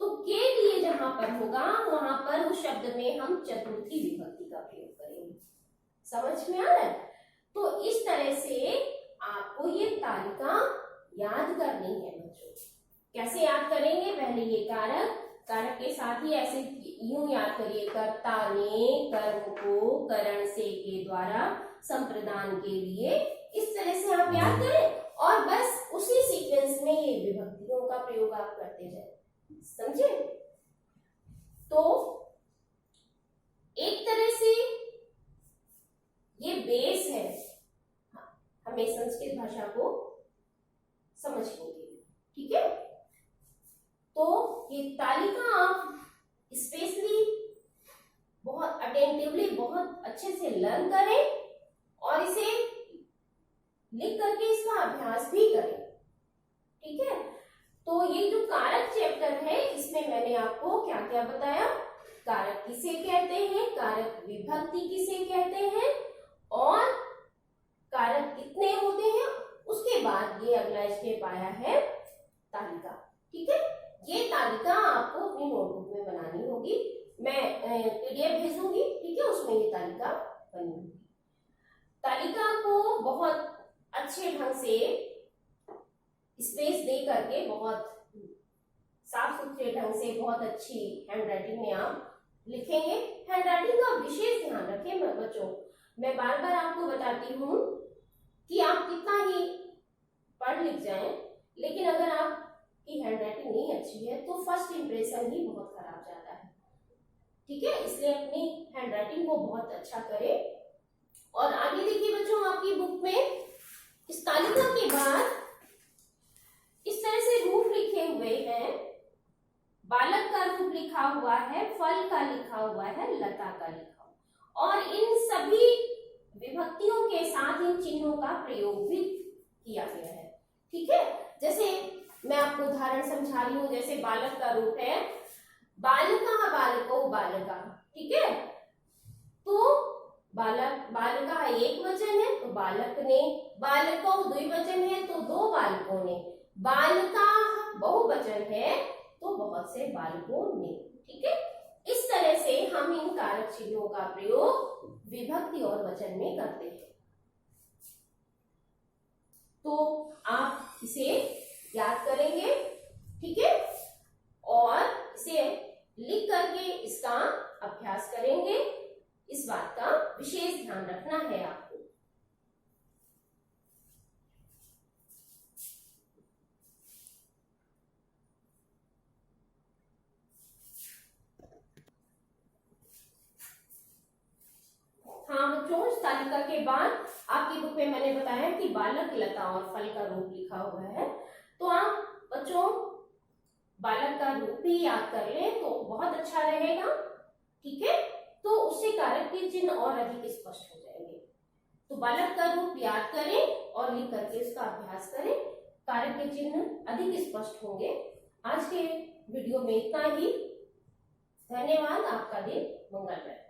तो के लिए जहां पर होगा वहां पर उस शब्द में हम चतुर्थी विभक्ति का प्रयोग करेंगे। समझ में आ रहा है? तो इस तरह से आपको ये तालिका याद करनी है बच्चों। कैसे याद करेंगे? पहले ये कारक, कारक के साथ ही ऐसे यूं याद करिए, कर्ता ने कर्म को करण से के द्वारा संप्रदान के लिए, इस तरह से आप याद करें और बस उसी सीक्वेंस में ये विभक्तियों का प्रयोग आप करते जाए। समझे? तो एक तरह से ये बेस है हमें संस्कृत भाषा को समझने के लिए। ठीक है, तो ये तालिका आप स्पेशली बहुत अटेंटिवली, बहुत अच्छे से लर्न करें और इसे लिख करके इसका अभ्यास भी करें। ठीक है, तो ये जो कारक चैप्टर है इसमें मैंने आपको क्या क्या बताया, कारक किसे कहते हैं, कारक विभक्ति किसे कहते हैं और कारक कितने होते हैं। उसके बाद ये अगला स्टेप आया है तालिका। ठीक है, ये तालिका आपको अपनी नोटबुक में बनानी होगी। मैं पीडीएफ भेजूंगी, ठीक है, उसमें ये तालिका बनी होगी। तालिका को बहुत अच्छे ढंग से स्पेस दे करके, बहुत साफ सुथरे ढंग से, बहुत अच्छी हैंडराइटिंग में आप लिखेंगे। हैंडराइटिंग का विशेष ध्यान रखें बच्चों। मैं बार बार आपको बताती हूँ कि आप कितना ही पढ़ लिख जाएं, लेकिन अगर आपकी हैंडराइटिंग नहीं अच्छी है तो फर्स्ट इंप्रेशन ही बहुत खराब जाता है, ठीक है। इसलिए अपनी हैंडराइटिंग को बहुत अच्छा करें। और आगे देखिए बच्चों, आपकी बुक में इस तालिका के बाद इस तरह से रूप लिखे हुए हैं। बालक का रूप लिखा हुआ है, फल का लिखा हुआ है, लता का लिखा हुआ, और इन सभी विभक्तियों के साथ इन चिन्हों का प्रयोग भी किया गया है, ठीक है। जैसे मैं आपको उदाहरण समझा रही हूँ, जैसे बालक का रूप है बालिका, बालको, बालिका, ठीक है। तो बालक, बालिका एक वचन है तो बालक ने, बालको द्विवचन है तो दो बालकों ने, बालिका बहुवचन है तो बहुत से बालकों ने, ठीक है। इस तरह से हम इन कारक चिन्हों का प्रयोग विभक्ति और वचन में करते हैं। तो आप इसे याद करेंगे, ठीक है, और इसे लिख करके इसका अभ्यास करेंगे। इस बात का विशेष ध्यान रखना है आपको। हाँ बच्चों, इस तालिका के बाद आपकी बुक में मैंने बताया कि बालक, लता और फल का रूप लिखा हुआ है। तो आप बच्चों बालक का रूप भी याद कर लें तो बहुत अच्छा रहेगा, ठीक है। तो उससे कारक के चिन्ह और अधिक स्पष्ट हो जाएंगे। तो बालक का रूप याद करें और लिख करके उसका अभ्यास करें, कारक के चिन्ह अधिक स्पष्ट होंगे। आज के वीडियो में इतना ही। धन्यवाद। आपका दिन मंगलमय।